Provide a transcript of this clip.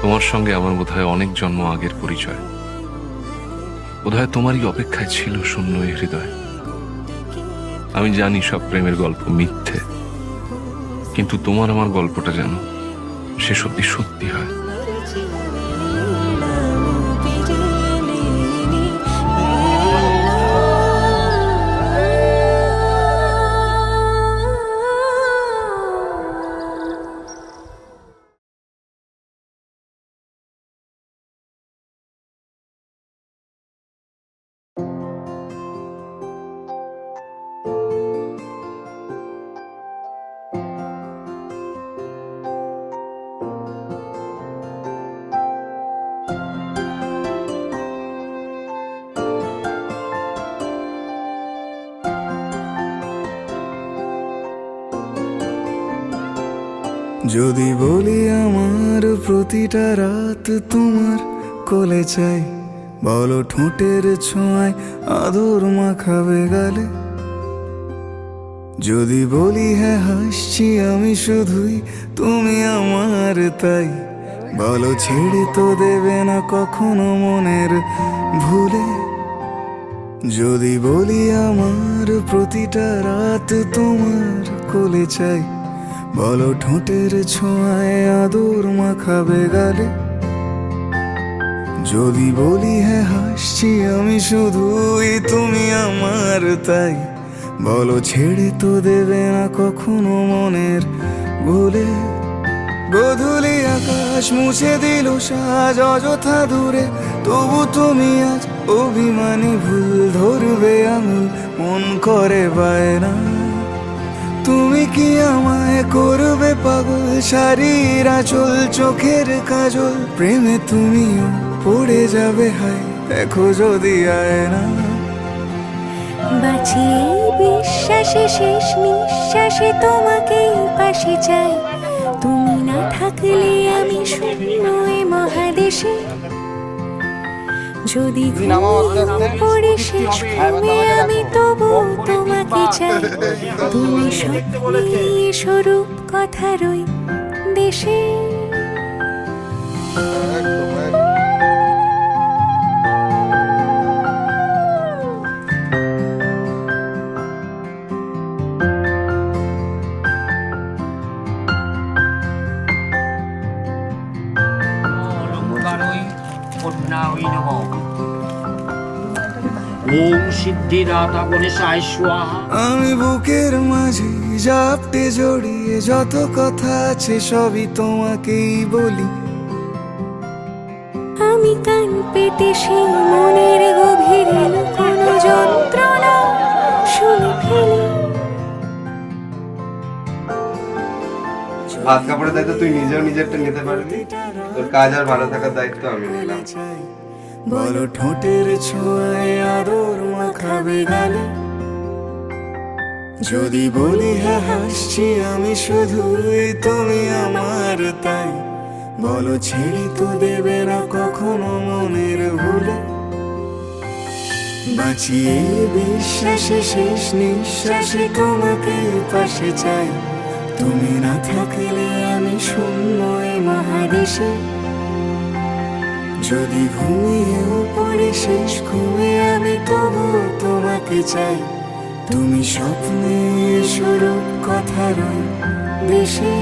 তোমার সঙ্গে আমার বোধহয় অনেক জন্ম আগের পরিচয়। বোধহয় তোমারই অপেক্ষায় ছিল শূন্য এই হৃদয়। আমি জানি সব প্রেমের গল্প মিথ্যে, কিন্তু তোমার আমার গল্পটা যেন শেষ অব্দি সত্যি হয়। যদি বলি আমার প্রতিটা রাত তোমার কোলে চাই, বলো ঠোঁটের ছোঁয়ায় আদর মাখাবে গালে। যদি বলি হ্যাঁ হাসছি আমি শুধুই, তুমি আমার তাই, বলো ছেড়ে তো দেবে না কখনো মনের ভুলে। যদি বলি আমার প্রতিটা রাত তোমার কোলে চাই, বলো ঠোঁটের ছোঁয়ায় আদর মাখাবে গালে। যদি বলি হ্যাঁ হাসছি আমি শুধুই, তুমি আমার তাই, বলো ছেড়ে তো দেবে না কখনো মনের ভুলে। গোধূলি আকাশ মুছে দিল সাজ অযথা দূরে, তবু তুমি আজ অভিমানী ভুল ধরবে আঙুল, মন করে বায়না। তুমি কি আমায় করবে পাগল, শাড়ির আঁচল চোখের কাজল, প্রেমে তুমিও পড়ে যাবে হায় দেখো যদি আয়না। বাঁচি বিশ্বাসে শেষ নিঃশ্বাসে তোমাকেই পাশে চাই, তুমি না থাকলে আমি শূন্য এ মহাদেশে। যদি পড়ে শেষ ঘুমে আমি তবু তোমাকে চাই, তুমি স্বপ্নে স্বরূপ কথারই দেশে। ওম সিদ্ধিদাতা গণেশায় স্বাহা। আমি বুকের মাঝে জাপটে জড়িয়ে যত কথা আছে সবই তোমাকেই বলি। আমি কান পেতে সেই মনের গভীরে লুকোনো যন্ত্রণা শুনে ফেলি। ভাত কাপড়ের দায়িত্ব তুই নিজেও নিজেরটা নিতে পারবি, তোর কাজ আর ভালো থাকার দায়িত্ব আমি নিলাম। বলো ঠোঁটের ছোঁয়ায় আদর মাখাবে গালে। যদি বলি হ্যাঁ হাসছি আমি শুধুই, তুমি আমার তাই, বলো ছেড়ে তো দেবে না কখনো মনের ভুলে। বাঁচিয়ে বিশ্বাসে শেষ নিঃশ্বাসে তোমাকে পাশে চাই, তুমি না থাকলে আমি শূন্য এ মহাদেশে। যদি ঘুমিয়েও পড়ে শেষ ঘুমে আমি তবু তোমাকে চাই, তুমি স্বপ্নে স্বরূপ কথার দেশে।